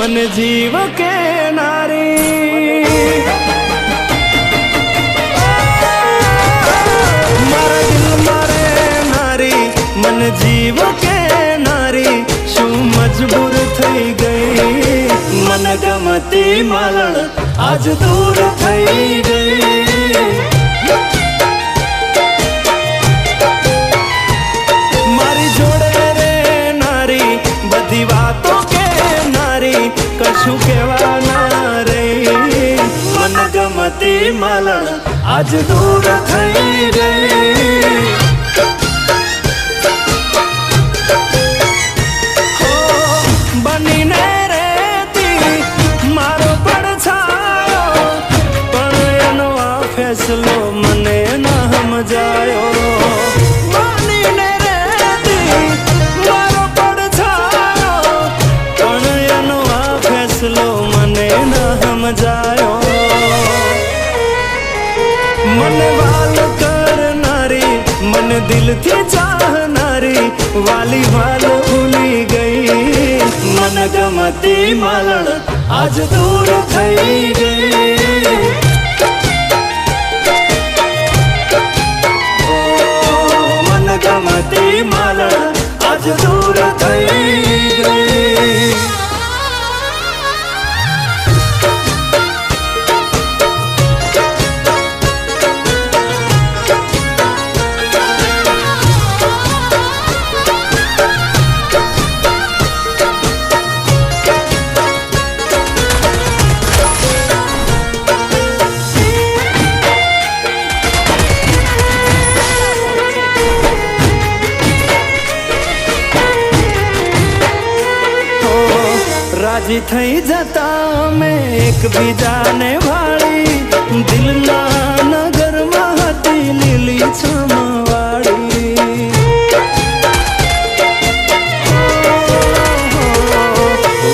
मन जीव के नारी मारा दिल मारे नारी मन जीव के नारी शू मजबूर थई गई मन गमती मालण आज दूर थई गई मारी जोड़े रे नारी बधी वातों के नारी कशु केवा ना रे मन गमती मालण आज दूर थई गई फैसलो मने न समझायो मानी ने रेती मारो पड़छायो पण एनो आ फैसलो मने न समझायो मन वाल करनारी मन दिल थी चाहनारी वाली वाल भूली गई मन गमती मालण आज दूर थई गई गमती मालण आज दूर थई गई राजी थई जता में एक बीजा ने वाली दिल ना नगर महती लीली छमवाड़ी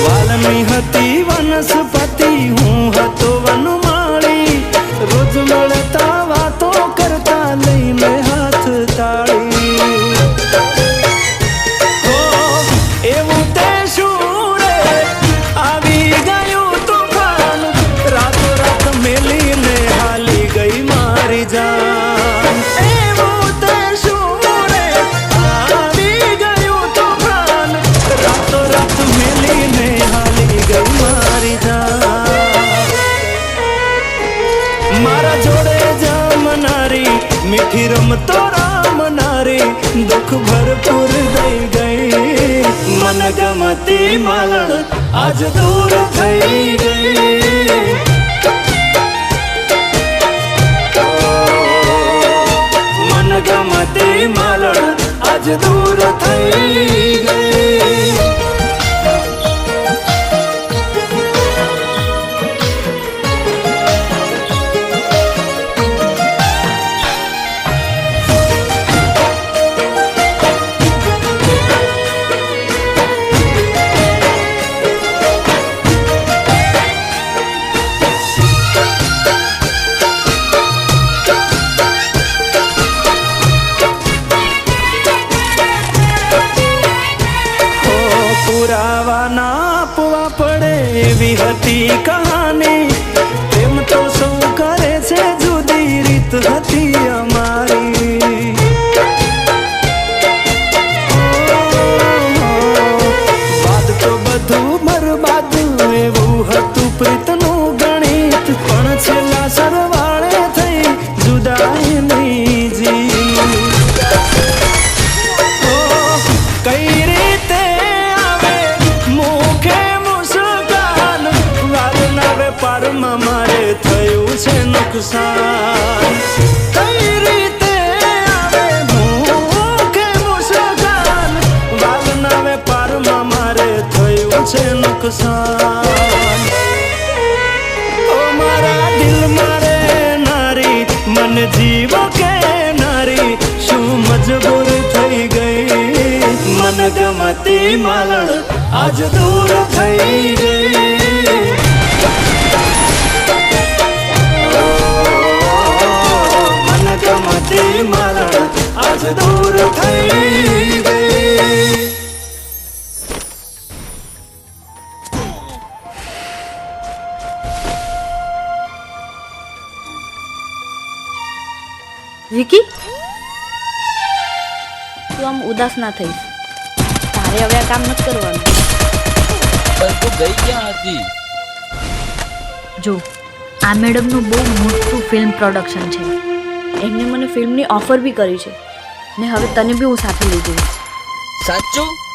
वालनी हती वनस्पति हूँ हतो वनमाली रोज મળતા વાતો करता લઈને हाथ ताड़ी मारा जोड़े जामनारी मीठी रमतो राम नारी दुख भरपूर दई गई मन गमती मालण आज दूर थई गई मन गमती मालण आज दूर थई गई एवी हती कहानी प्रेम तो सौ करे छे जुदी रीत हती अमारी बाद तो बधु बरबाद एवं हतु प्रीतनु गणित पण छेला सरवाळे थई जुदाई नहीं जी कई रीते पर मारे थयु छे नुकसान कई रीते आवे भूखे मुस्कान वालना वे पर मारे थयु छे नुकसान ओ मारा दिल मारे नारी मन जीव के नारी शू मजबूर थई गई मन गमती मालण आज दूर थई गई मालण आज दूर थई गई। વિકી, તું આમ ઉદાસ ના થઈશ. તારે હવે આ કામ નથી કરવાનું. પણ તું ગઈ ક્યાં હતી? જો, આ મેડમનું બહુ મોટું ફિલ્મ પ્રોડક્શન છે. એમને મને ફિલ્મની ઓફર બી કરી છે ને હવે તને બી હું સાથે લઈ જઈશ. સાચું?